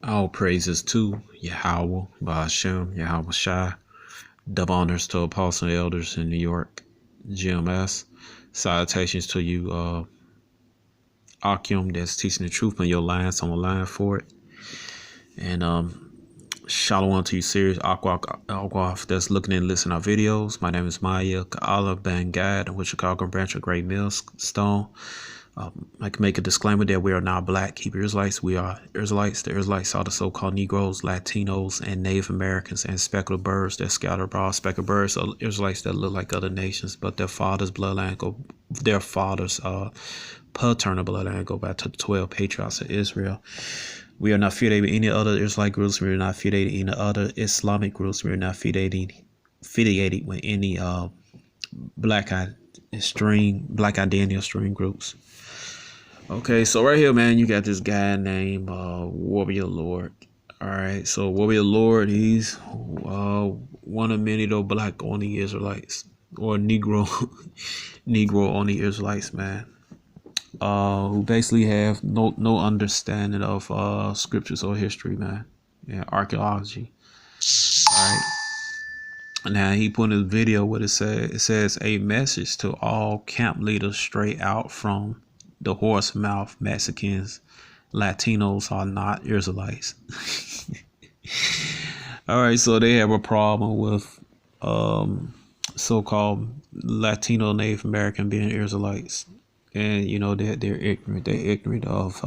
All praises to Yahweh, Ba'ashem, Yahweh Shai. Double honors to apostle and elders in New York, GMS. Salutations to you, Akim, that's teaching the truth on your lines on the line for it. And shalom to you, serious Aquaf that's looking and listening to our videos. My name is Maya Ka'ala Bangad, with Chicago branch of Great Millstone. I can make a disclaimer that we are not black Hebrew Israelites. We are Israelites. The Israelites are the so-called Negroes, Latinos, and Native Americans, and speckled birds that scatter abroad. Speckled birds are Israelites that look like other nations, but their father's bloodline their father's paternal bloodline go back to the 12 patriarchs of Israel. We are not affiliated with any other Israelite groups. We are not affiliated with any other Islamic groups. We are not affiliated with any black identity or string groups. Okay, so right here, man, you got this guy named Warrior Lord. All right, so Warrior Lord, he's one of many though black only Israelites or Negro only Israelites, man, who basically have no understanding of scriptures or history, man, and archaeology. All right. Now he put in a video what it says a message to all camp leaders straight out from the horse mouth. Mexicans, Latinos are not Israelites. All right, so they have a problem with so-called Latino Native American being Israelites, and you know they're ignorant. They're ignorant of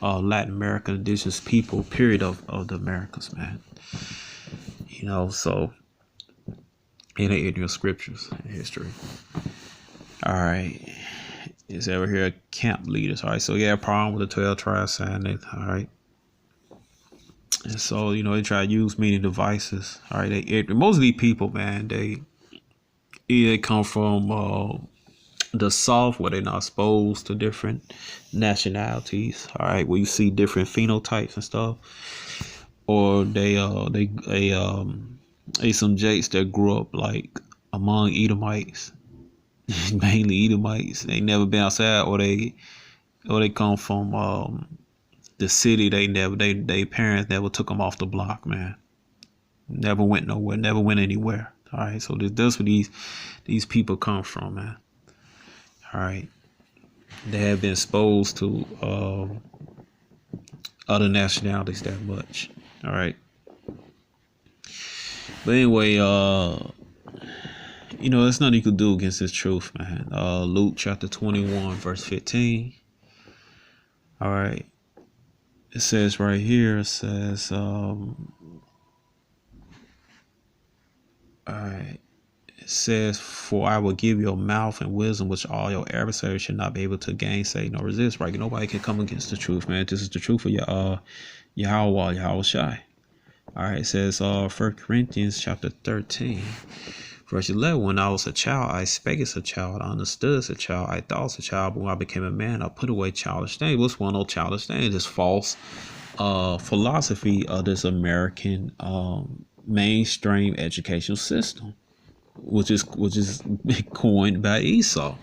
Latin American indigenous people. Period of the Americas, man. You know, so. In the ignorant scriptures and history. All right. Is over here camp leaders. All right. So yeah, problem with the 12 tribes saying it. All right. And so, you know, they try to use media devices. All right. Most of these people, man, they come from the South where they're not exposed to different nationalities. All right. Where you see different phenotypes and stuff. Or they some Jakes that grew up like among Edomites, mainly Edomites. They never been outside, or they come from the city. They parents never took them off the block, man. Never went nowhere, never went anywhere. All right, so that's where these people come from, man. All right, they have been exposed to other nationalities that much. All right. But anyway, you know, there's nothing you could do against this truth, man. Luke chapter 21, verse 15. All right. It says right here, it says, all right. It says, for I will give you a mouth and wisdom which all your adversaries should not be able to gainsay nor resist. Right? Nobody can come against the truth, man. This is the truth of Yahweh Shai. All right, it says 1 Corinthians chapter 13, verse 11. When I was a child, I spake as a child, I understood as a child, I thought as a child, but when I became a man, I put away childish things. What's one old childish thing? This false philosophy of this American mainstream educational system, which is coined by Esau.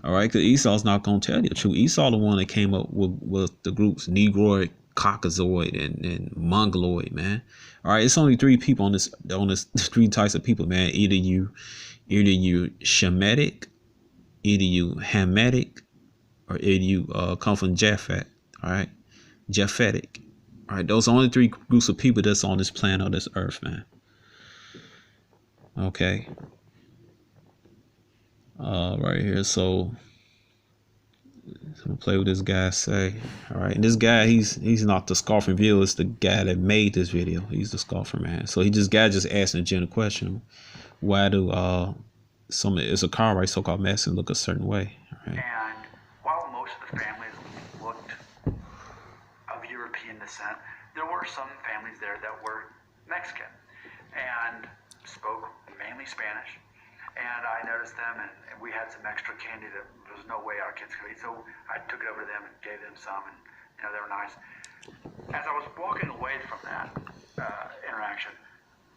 All right, because Esau's not going to tell you the truth. Esau the one that came up with the groups Negroid, Caucasoid, and Mongoloid, man. All right, it's only three people on this three types of people, man. Either you Shemitic, either you Hamitic, or either you come from Japhet. All right, Japhetic. All right, those are only three groups of people that's on this planet, on this earth, man. Okay. Right here, so I'm gonna play what this guy say. All right, and this guy, he's not the scoffer view. It's the guy that made this video. He's the scoffer, man. So just asking a general question: why do it's a car right so-called Mexicans look a certain way? All right. And while most of the families looked of European descent, there were some families there that were Mexican and spoke mainly Spanish. And I noticed them, and we had some extra candy that there was no way our kids could eat. So I took it over to them and gave them some, and you know, they were nice. As I was walking away from that interaction,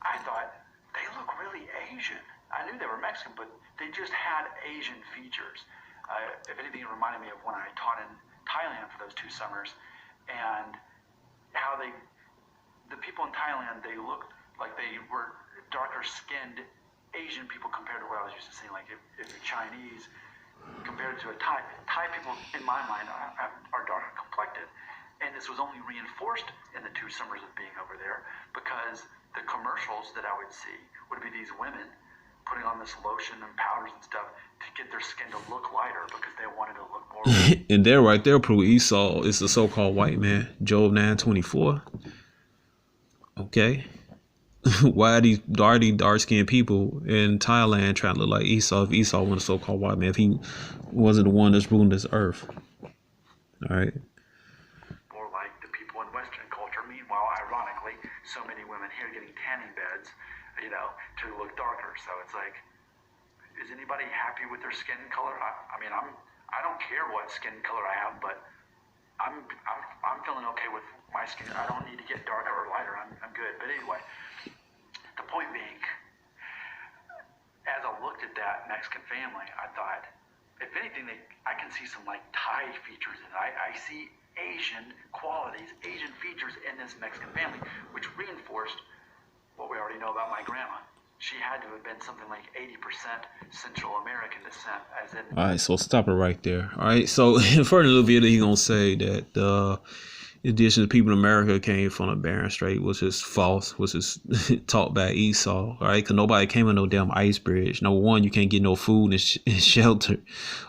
I thought, they look really Asian. I knew they were Mexican, but they just had Asian features. If anything, it reminded me of when I taught in Thailand for those 2 summers, and how people in Thailand, they looked like they were darker skinned Asian people compared to what I was used to seeing. Like if you're Chinese compared to a Thai people, in my mind, are darker complected. And this was only reinforced in the 2 summers of being over there because the commercials that I would see would be these women putting on this lotion and powders and stuff to get their skin to look lighter because they wanted to look more. And there, right there, prove Esau is the so-called white man. Job 9:24. Okay. Why are these dark-skinned people in Thailand trying to look like Esau if Esau was a so-called white man, if he wasn't the one that's ruling this earth? All right. More like the people in Western culture. Meanwhile, ironically, so many women here getting tanning beds, to look darker. So it's like, is anybody happy with their skin color? I don't care what skin color I have, but I'm feeling okay with my skin. I don't need to get darker or lighter. I'm good. But anyway, the point being, as I looked at that Mexican family, I thought, if anything, I can see some like Thai features in it. I see Asian qualities, Asian features in this Mexican family, which reinforced what we already know about my grandma. She had to have been something like 80% Central American descent, as in. All right, so stop it right there. All right, so in further little video, he's gonna say that the indigenous people in America came from a barren strait, which is false, which is taught by Esau. All right, because nobody came on no damn ice bridge. Number one, you can't get no food and shelter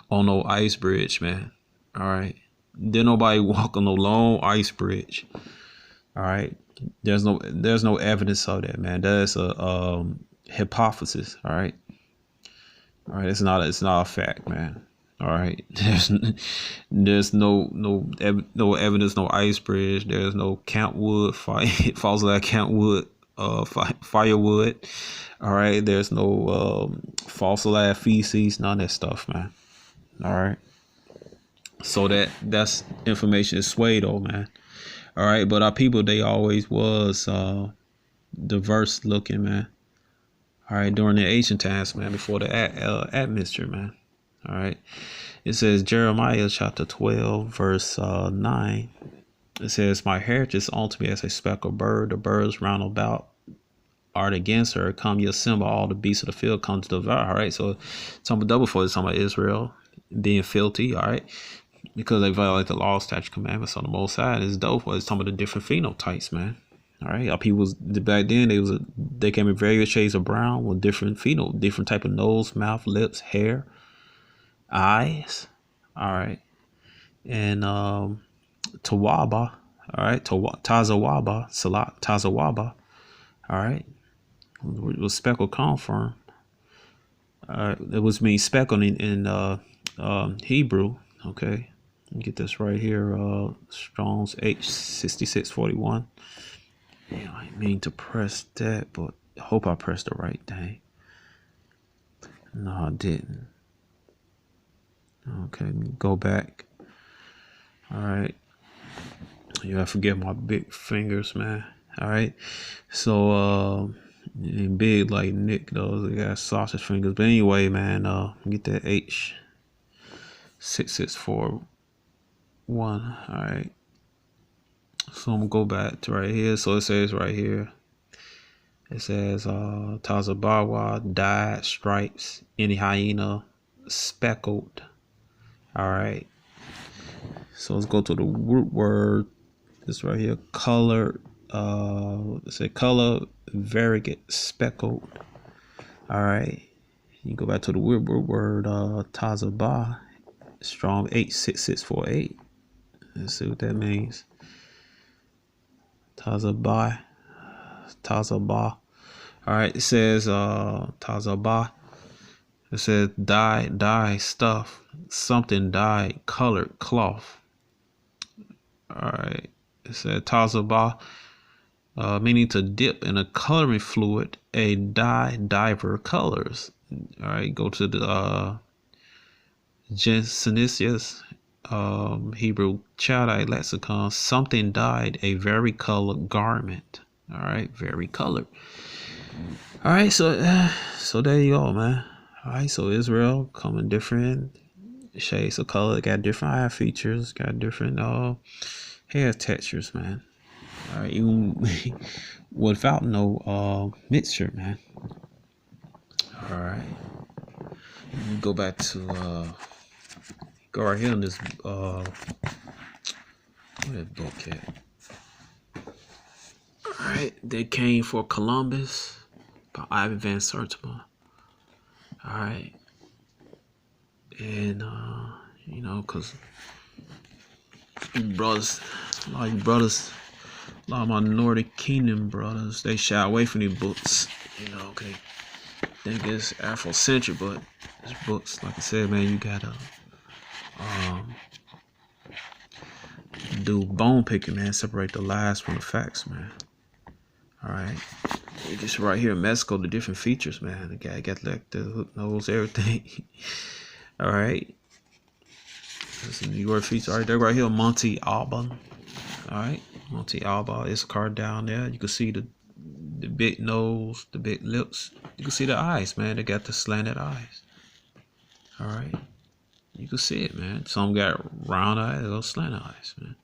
on no ice bridge, man. All right, there nobody walk on no long ice bridge. All right, there's no evidence of that, man. That's a hypothesis. All right, it's not a fact, man. All right, there's no evidence, no ice bridge. There's no Countwood fossilized Countwood firewood. All right, there's no fossilized feces, none of that stuff, man. All right, so that's information is swayed, though, man. All right, but our people, they always was diverse looking, man. All right, during the ancient times, man, before the atmosphere, man. All right, it says Jeremiah chapter 12, verse 9. It says, "My heritage is unto me as a speckled bird. The birds round about art against her. Come, you assemble all the beasts of the field, come to devour." All right, so talking about double for this, talking about Israel being filthy. All right, because they violate the law, statute, commandments on the Most High. And it's dope for it's talking about the different phenotypes, man. All right, our people back then they came in various shades of brown with different type of nose, mouth, lips, hair, eyes. All right, and Tawaba. All right, Tazawaba, Salat Tazawaba. All right, was speckled come from. It was mean speckled in Hebrew. Okay, get this right here. Strong's H6641. Yeah, I mean to press that, but I hope I pressed the right thing. No, I didn't. Okay, go back. All right. Yeah, forgive my big fingers, man. All right. So, ain't big like Nick, though. They got sausage fingers. But anyway, man, get that H6641. All right. So I'm gonna go back to right here. So it says right here. It says Tazabawa, dyed, stripes, any hyena, speckled. All right. So let's go to the root word. This right here, color. Let's say color, variegate, speckled. All right. You go back to the root word, Tazaba, strong 86648. Let's see what that means. Tazaba. All right, it says Tazaba. It says dye, stuff, something dyed, colored, cloth. All right, it said Tazaba, meaning to dip in a coloring fluid, a dye, diver colors. All right, go to the Genesis, Hebrew Chaldite lexicon, something dyed, a vari-colored garment. All right, vari-colored. All right, so there you go, man. All right, so Israel coming different shades of color, got different eye features, got different hair textures, man. All All right, even without no mixture, man. All right, let me go back to go right here in this where that book at? All right, they came for Columbus by Ivan Van Sertima. All right, and you know, cause brothers, like brothers, a lot of my Nordic Kingdom brothers, they shy away from these books. You know, okay, think it's Afrocentric, but it's books. Like I said, man, you gotta do bone picking, man. Separate the lies from the facts, man. All right. Just right here in Mexico, the different features, man. The guy got like the hook nose, everything. All right. This is New York feature. All right, they're right here, Monte Alban. All right, Monte Alba is a card down there. You can see the big nose, the big lips. You can see the eyes, man. They got the slanted eyes. All right. You can see it, man. Some got round eyes, those slanted eyes, man.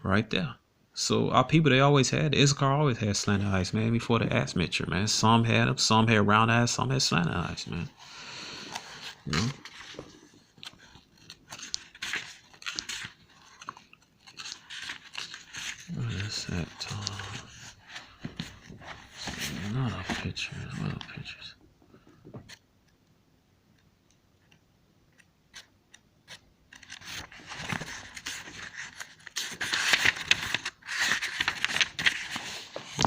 Right there. So our people, they always had, Issachar always had slanted eyes, man, before the ass mixture, man. Some had them, some had round eyes, some had slanted eyes, man. You know? What is that? Not a picture. What are pictures?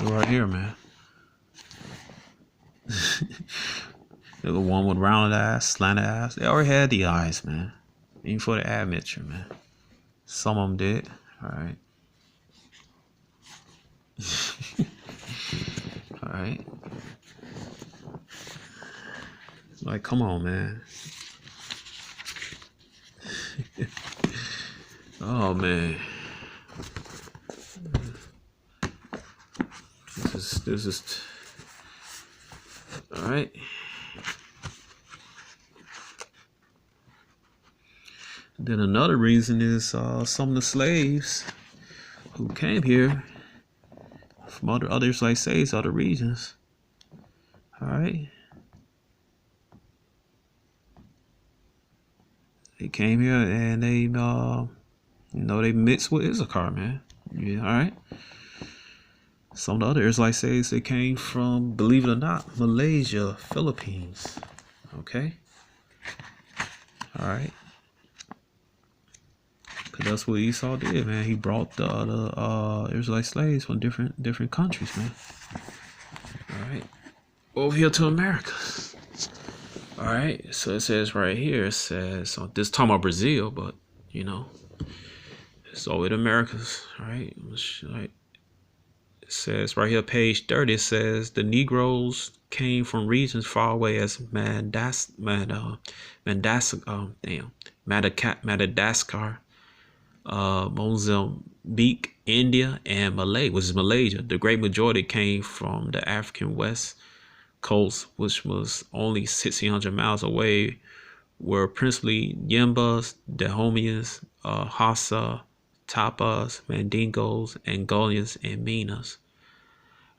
Right here, man. The one with rounded eyes, slanted eyes. They already had the eyes, man. Even for the admixture, man. Some of them did. All right. All right. Like, come on, man. Oh, man. This is. All right. Then another reason is some of the slaves who came here from others like slaves, other regions. All right. They came here and they, they mixed with Issachar, man. Yeah, all right. Some of the other Israelite slaves, they came from, believe it or not, Malaysia, Philippines. Okay. All right. Cause that's what Esau did, man. He brought the other Israelite slaves from different countries, man. All right. Over here to America. All right. So it says right here, it says, this talking about Brazil, but, you know, it's over the Americas. All right. It says right here, page 30, it says the Negroes came from regions far away as Madagascar, Mozambique, India, and Malay, which is Malaysia. The great majority came from the African West Coast, which was only 1,600 miles away, were principally Yimbas, Dahomians, Hausa, Tapas, Mandingos, Angolians, and Minas.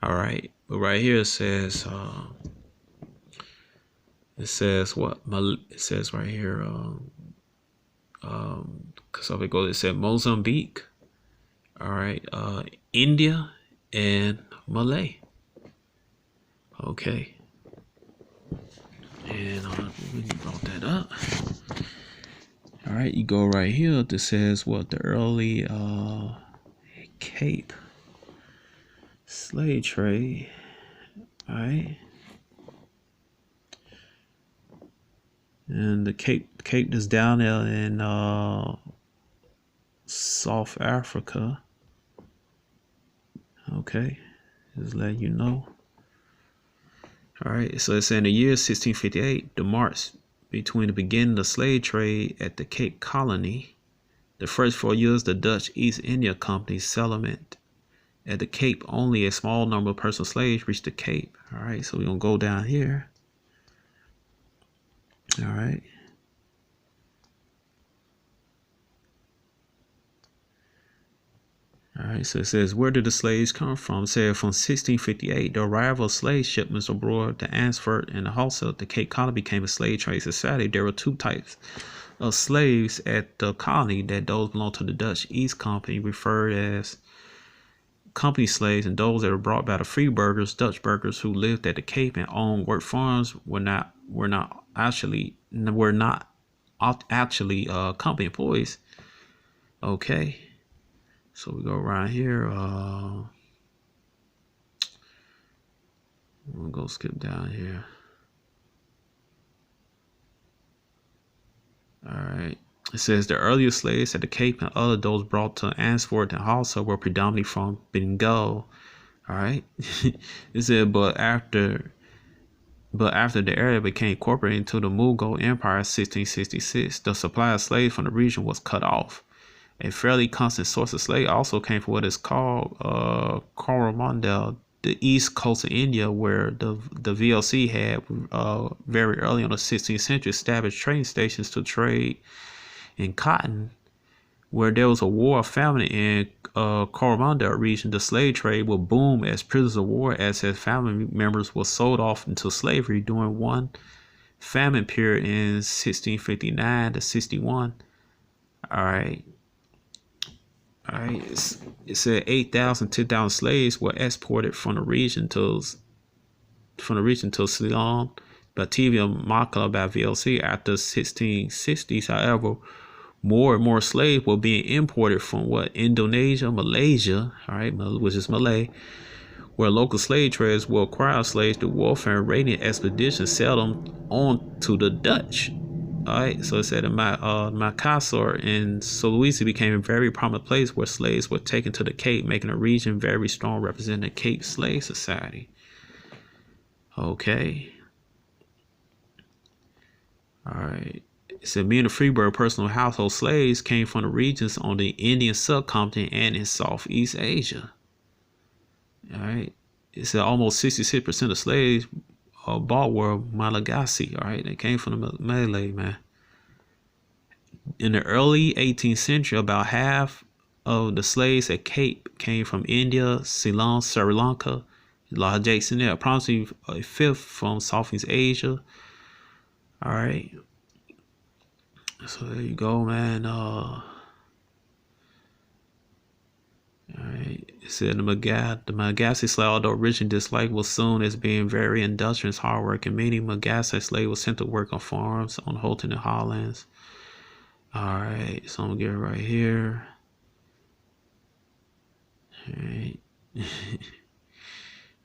All right, but right here it says what? It says right here, so it goes. It said Mozambique. All right, India and Malay. Okay, and we brought that up. All right, you go right here. It says what the early Cape slave trade. All right, and the Cape is down there in South Africa. Okay, just let you know. All right, so it's in the year 1658, the march between the beginning of the slave trade at the Cape Colony. The first 4 years, the Dutch East India Company's settlement at the Cape, only a small number of personal slaves reached the Cape. All right, so we're going to go down here. All right. All right, so it says, where did the slaves come from? It said from 1658, the arrival of slave shipments abroad to Ansford and also the Cape Colony became a slave trade society. There were two types of slaves at the colony, that those belonged to the Dutch East Company, referred as company slaves, and those that were brought by the freeburgers, Dutch burghers who lived at the Cape and owned work farms were not actually company employees. Okay. So we go right here. We'll go skip down here. All right. It says the earliest slaves at the Cape and other those brought to Ansford and also were predominantly from Bengal. All right. It said, but after the area became incorporated into the Mughal Empire in 1666, the supply of slaves from the region was cut off. A fairly constant source of slaves also came from what is called Coromandel, the east coast of India, where the VOC had very early in the 16th century established trading stations to trade in cotton. Where there was a war of famine in Coromandel region, the slave trade would boom as prisoners of war, as his family members were sold off into slavery during one famine period in 1659 to 61. All right. All right, it said 8,000, 10,000 slaves were exported from the region to Ceylon, Batavia, Malacca by VOC after 1660s. However, more and more slaves were being imported from Indonesia, Malaysia, all right, which is Malay, where local slave traders will acquire slaves through warfare and raiding expeditions, sell them on to the Dutch. All right, so it said Makassar in Sulawesi became a very prominent place where slaves were taken to the Cape, making a region very strong representing the Cape Slave Society. Okay. All right. It said many of the Freeburg personal household slaves came from the regions on the Indian subcontinent and in Southeast Asia. All right. It said almost 66% of slaves bought were Malagasy. All right. They came from the Malay, man. In the early 18th century, about half of the slaves at Cape came from India, Ceylon, Sri Lanka, Jason there, approximately a fifth from Southeast Asia. All right. So there you go, man. All right. It said the Malagasy slave, although originally disliked, was soon as being very industrious, hardworking. Many Malagasy slaves were sent to work on farms on Holton and Highlands. All right, so I'm gonna get it right here. All right.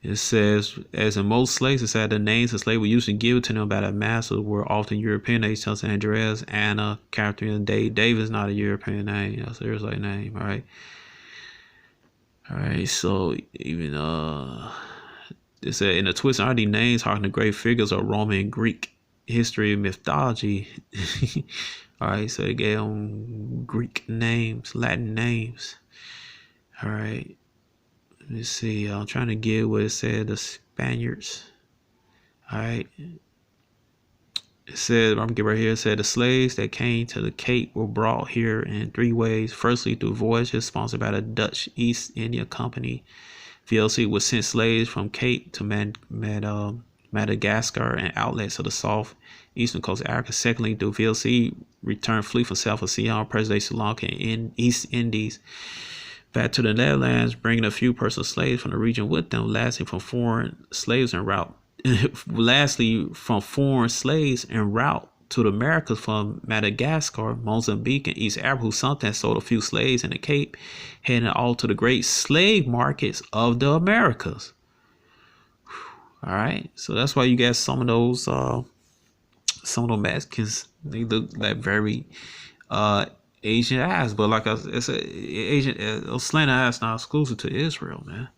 It says, as in most slaves, it said the names the slave were usually given to them by their masters were often European names, such as Andreas, Anna, Catherine, Dave. Dave is not a European name. That's a Israelite name. All right. All right. So even it said in the twist, are these names harken to great figures of Roman and Greek history and mythology. All right. So they gave them Greek names, Latin names. All right. Let me see. I'm trying to get what it said. The Spaniards. All right. It said, I'm gonna get right here. It said the slaves that came to the Cape were brought here in three ways. Firstly, through voyages sponsored by the Dutch East India Company. VOC would send slaves from Cape to Madagascar and outlets of the south eastern coast of Africa. Secondly, through VOC returned fleet from South of Ceylon, present-day Sri Lanka, and East Indies back to the Netherlands, bringing a few personal slaves from the region with them, lastly from foreign slaves en route to the Americas from Madagascar, Mozambique, and East Africa, who sometimes sold a few slaves in the Cape, heading all to the great slave markets of the Americas. All right, so that's why you got some of those Mexicans, they look like very Asian eyes, but like I said, Asian slanted eyes not exclusive to Israel, man.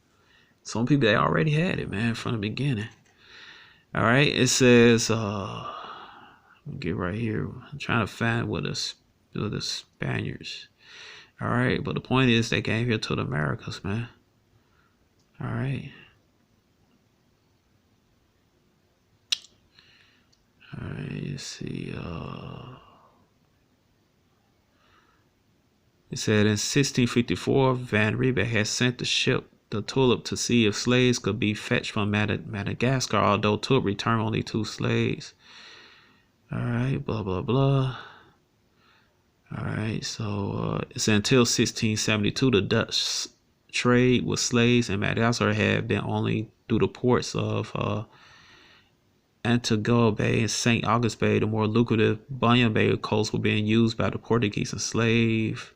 Some people they already had it, man, from the beginning. All right, it says, get right here. I'm trying to find what the Spaniards. All right, but the point is they came here to the Americas, man. All right. All right, let's see. It said in 1654, Van Riebeck had sent the ship the Tulip to see if slaves could be fetched from Madagascar, although Tulip returned only 2 slaves. All right, blah, blah, blah. All right, so it's until 1672 the Dutch trade with slaves in Madagascar had been only through the ports of Antigua Bay and St. August Bay. The more lucrative Bunyan Bay coasts were being used by the Portuguese and slave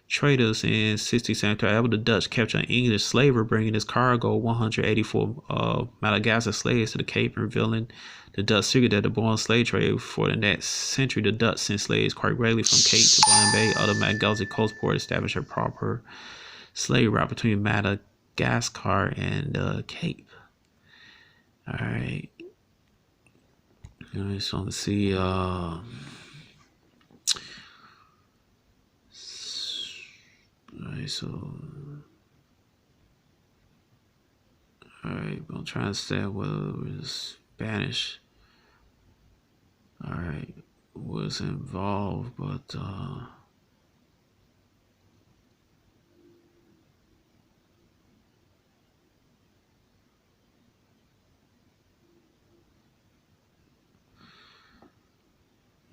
traders. In 1673, the Dutch captured an English slaver, bringing his cargo 184 Madagascar slaves to the Cape, revealing the Dutch secret that the born slave trade. For the next century, the Dutch sent slaves quite regularly from Cape to Bunyan Bay. Other Madagascar coast ports established a proper slave route between Madagascar and Cape. All right. All right, so let's see. All right, so. All right, I'm trying to understand whether it was Spanish. All right, was involved, but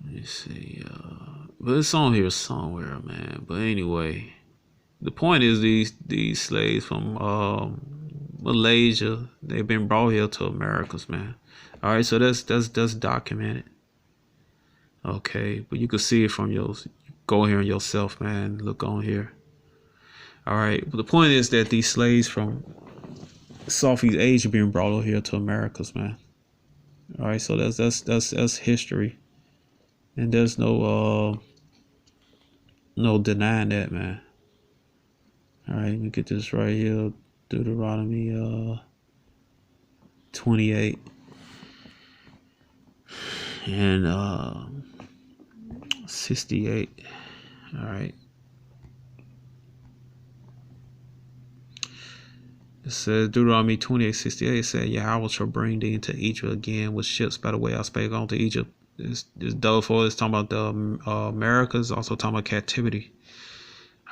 let me see. But it's on here somewhere, man. But anyway, the point is these slaves from Malaysia, they've been brought here to Americas, man. All right, so that's documented. Okay, but you can see it from go here yourself, man. Look on here. All right, but the point is that these slaves from Southeast Asia being brought over here to Americas, man. All right, so that's history, and there's no denying that, man. All right, let me get this right here. Deuteronomy 28 and 68. All right. It says Deuteronomy 28:68 said, Yahweh shall bring thee into Egypt again with ships by the way I spake unto Egypt. This double for it's talking about the Americas, also talking about captivity.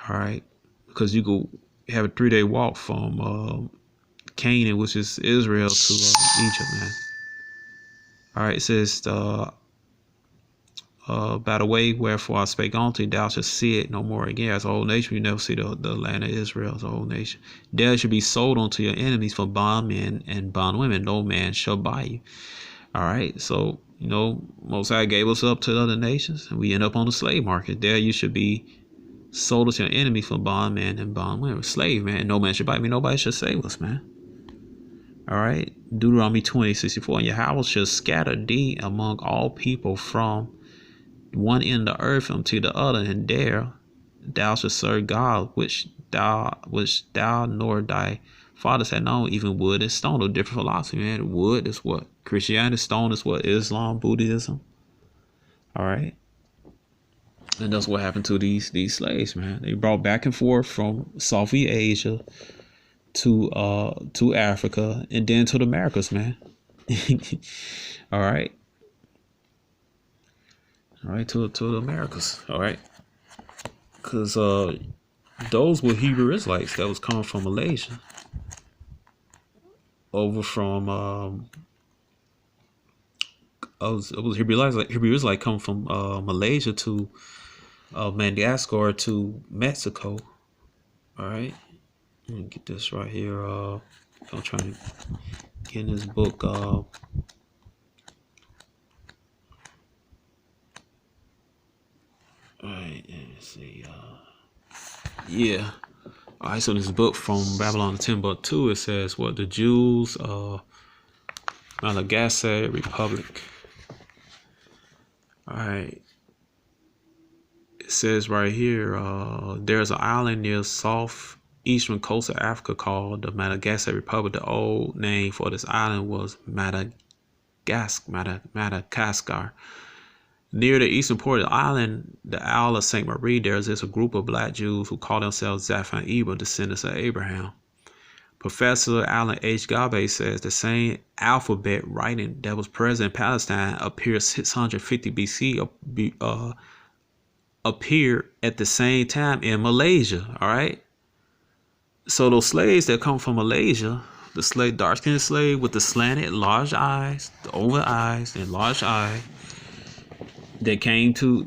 All right, because you go have a 3-day walk from Canaan, which is Israel, to Egypt, man. All right, it says by the way wherefore I spake unto thee, thou shalt see it no more again. As a whole nation, you never see the land of Israel as a whole nation. There shall be sold unto your enemies for bondmen and bondwomen. No man shall buy you. All right, so Most High gave us up to the other nations, and we end up on the slave market. There you should be sold to your enemies for bondmen and bondwomen. Slave, man. No man should buy me. Nobody should save us, man. All right, Deuteronomy 20:64. And Yahweh shall scatter thee among all people from one end of the earth unto the other, and there thou shalt serve God, which thou nor thy fathers had known, even wood and stone. No different philosophy, man. Wood is what Christianity, stone is what Islam, Buddhism. All right, and that's what happened to these slaves, man. They brought back and forth from Southeast Asia to Africa and then to the Americas, man. All right. All right, to the Americas. All right, because those were Hebrew Israelites that was coming from Malaysia over from it was Hebrew Israelites coming from Malaysia to Madagascar to Mexico. All right, let me get this right here. I'm trying to get in this book. Alright, let's see. Yeah. Alright, so this book from Babylon 10 book 2, it says what the Jews Malagasy Republic. Alright. It says right here, there's an island near southeastern coast of Africa called the Malagasy Republic. The old name for this island was Madagascar. Near the eastern port of the island, the Isle of St. Marie, there's a group of black Jews who call themselves Zaph and Eber, descendants of Abraham. Professor Alan H. Gabe says the same alphabet writing that was present in Palestine appears 650 BC appeared at the same time in Malaysia. All right. So those slaves that come from Malaysia, the dark-skinned slave with the slanted large eyes, the oval eyes and large eye, that came to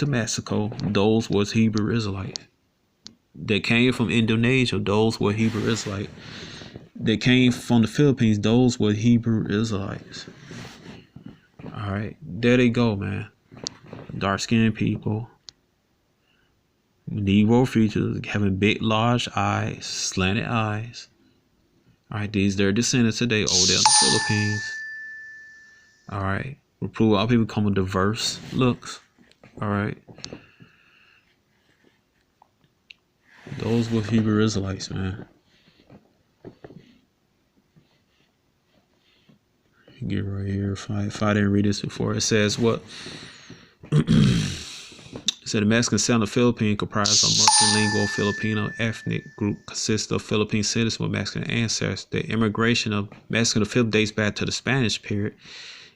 Mexico, those was Hebrew Israelite. That came from Indonesia, those were Hebrew Israelite. That came from the Philippines, those were Hebrew Israelites. All right, there they go, man. Dark-skinned people, Negro features, having big, large eyes, slanted eyes. All right, these their descendants today. Oh, they're in the Philippines. All right, we prove all people come with diverse looks. All right, those were Hebrew Israelites, man. Get right here. If I didn't read this before, it says what? It said the Mexican sound of Philippine comprised of multilingual Filipino ethnic group consists of Philippine citizens with Mexican ancestors. The immigration of Mexican to Philippines dates back to the Spanish period.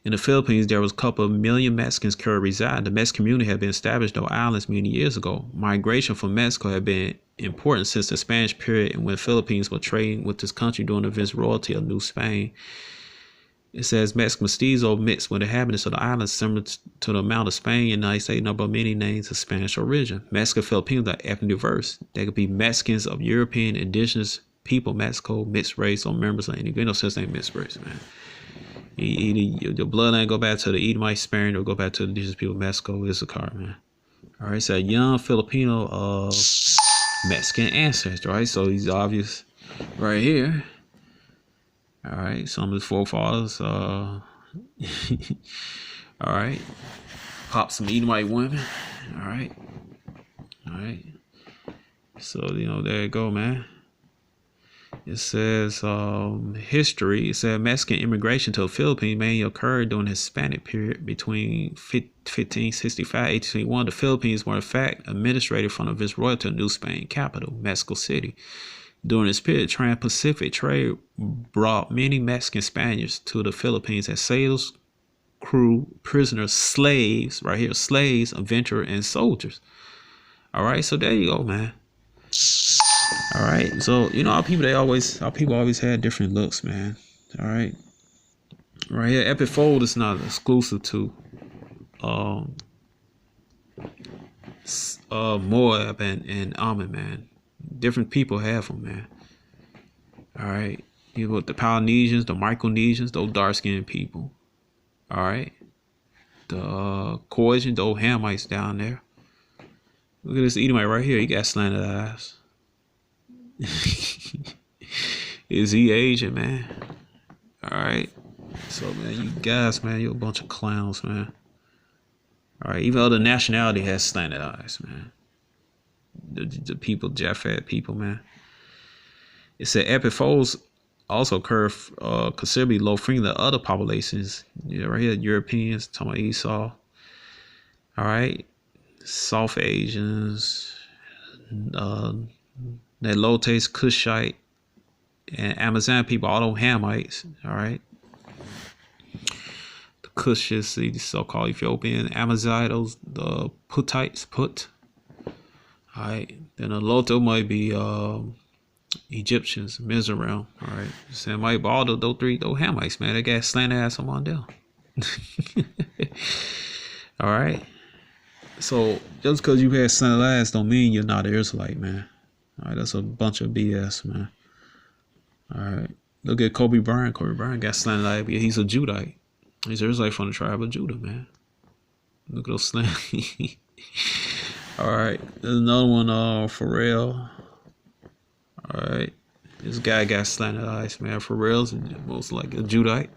In the Philippines, there was a couple of million Mexicans currently reside. The Mexican community had been established on islands many years ago. Migration from Mexico had been important since the Spanish period, and when Philippines were trading with this country during the viceroyalty of New Spain. It says Mexican mestizo mixed with the inhabitants of the islands similar to the amount of Spain and United States number of many names of Spanish origin. Mexican Filipinos are ethnically diverse. They could be Mexicans of European indigenous people, Mexico, mixed race, or members of any. No such thing mixed race, man. Either your bloodline go back to the Edomite Spain or go back to the indigenous people of Mexico. It's a car, man. All right, so a young Filipino of Mexican ancestry, right? So he's obvious right here. All right, some of his forefathers, all right, pop some Edomite women, all right, so, there you go, man. It says, history, it said Mexican immigration to the Philippines mainly occurred during the Hispanic period between 1565 and 1821. The Philippines were, in fact, administrated from the viceroyalty of New Spain capital, Mexico City. During this period, trans-Pacific trade brought many Mexican Spaniards to the Philippines as sailors, crew, prisoners, slaves, right here, slaves, adventurers, and soldiers. All right, so there you go, man. All right, so our people always had different looks, man. All right, right here, epic fold is not exclusive to Moab and Ammon, man. Different people have them, man. All right, you got the Polynesians, the Micronesians, those dark-skinned people. All right, the Caucasian, those Hamites down there. Look at this Edomite right here. He got slanted eyes. Is he Asian, man? All right. So, man, you guys, man, you're a bunch of clowns, man. All right, even other nationality has slanted eyes, man. The people, Japhet people, man. It said epic folds also occur considerably low frequency than other populations. Right here, Europeans, talking about Esau. All right, South Asians, Nilotes, Cushite, and Amazon people, all those Hamites. All right, the Cushites, the so-called Ethiopian Amazites, the Putites, Put. All right, then the Loto might be Egyptians, Mizraim. All right, so might be all those Hamites, man. They got slanted ass on them. All right. So just because you had slanted ass don't mean you're not an Israelite, man. All right, that's a bunch of BS, man. All right, look at Kobe Bryant. Kobe Bryant got slanted ass. He's a Judite. He's an Israelite from the tribe of Judah, man. Look at those slanted. All right, there's another one. Pharrell. All right, this guy got slanted eyes, man. Pharrell's most like a Judite.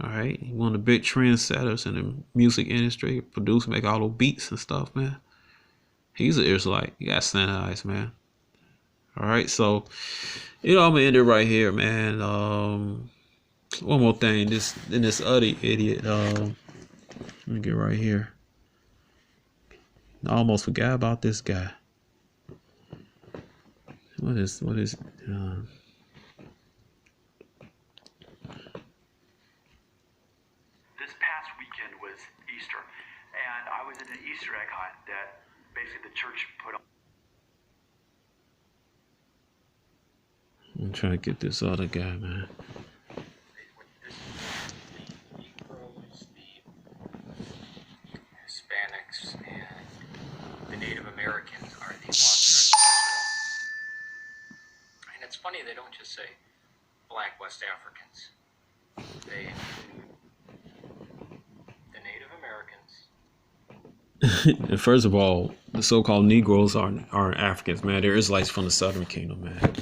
All right, he one of the big trendsetters in the music industry, produce, make all those beats and stuff, man. He's an Israelite. He got slanted eyes, man. All right, so I'm gonna end it right here, man. One more thing, this other idiot. Let me get right here. I almost forgot about this guy. What is? This past weekend was Easter, and I was in an Easter egg hunt that basically the church put on. I'm trying to get this other guy, man. The Negroes, the Hispanics, and the Native Americans are the lost tribes of Israel. And it's funny they don't just say Black West Africans. They include the Native Americans. First of all, the so-called Negroes are Africans, man. They're Israelites from the Southern Kingdom, man.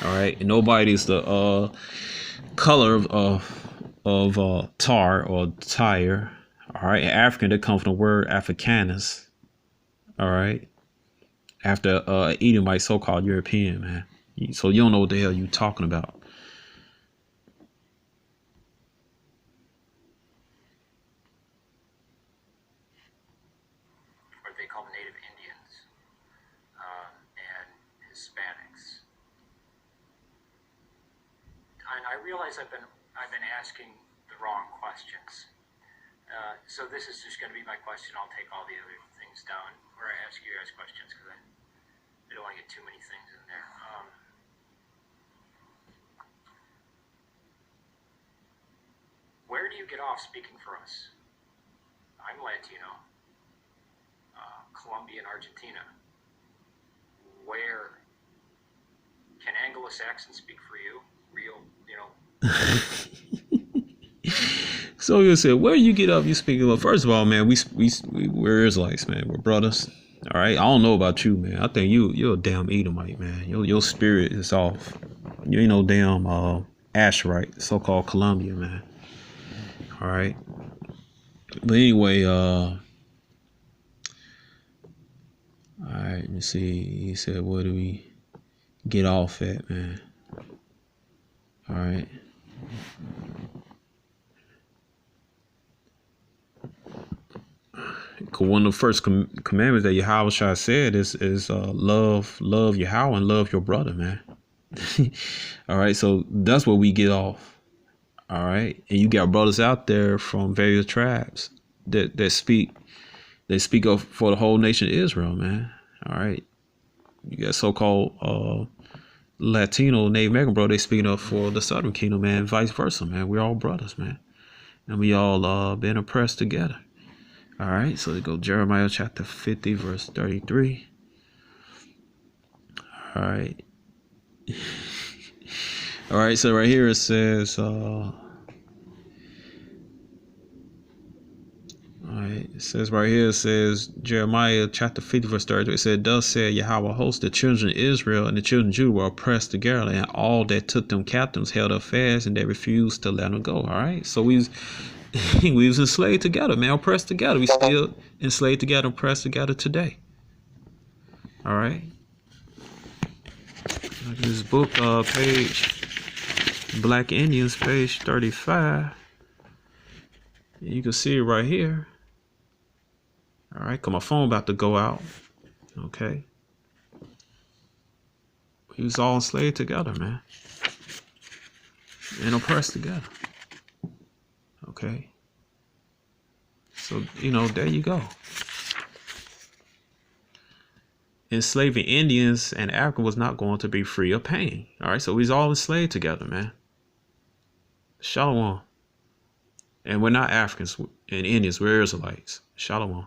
All right, and nobody's the color of tar or tire. All right, African, that comes from the word Africanus. All right, after Edomite, so-called European, man. So you don't know what the hell you talking about. Or they call Native Indians and Hispanics. And I realize I've been asking the wrong questions. So this is just going to be my question. I'll take all the other things down, or I ask you guys questions because I don't want to get too many things in there. Where do you get off speaking for us? I'm Latino, Colombia and Argentina. Where can Anglo-Saxons speak for you? Real, you know. So you said, where you get up, you speak. Well, first of all, man, we're Israelites, man. We're brothers. All right. I don't know about you, man. I think you're a damn Edomite, man. Your spirit is off. You ain't no damn Asherite, so-called Columbia, man. All right. But anyway, all right, let me see. He said, where do we get off at, man? All right. One of the first commandments that Yahweh said is love Yahweh and love your brother, man. All right, so that's where we get off. All right, and you got brothers out there from various tribes that speak up for the whole nation of Israel, man. All right, you got so-called Latino Native American brother, they speaking up for the Southern Kingdom, man, vice versa, man. We're all brothers, man, and we all been oppressed together. All right, so they go Jeremiah chapter 50, verse 33. All right. All right, so right here it says, all right, it says right here, it says Jeremiah chapter 50, verse 33. It said, thus said Yahweh host, the children of Israel and the children of Judah were oppressed together, and all that took them captives held up fast, and they refused to let them go. All right, so we was enslaved together, man, oppressed together. We still enslaved together, oppressed together today. All right. Look at this book, page Black Indians, page 35. You can see it right here. All right, cause my phone about to go out. Okay. We was all enslaved together, man, and oppressed together. Okay. So, there you go. Enslaving Indians and Africa was not going to be free of pain. All right. So we was all enslaved together, man. Shalom. And we're not Africans and Indians. We're Israelites. Shalom.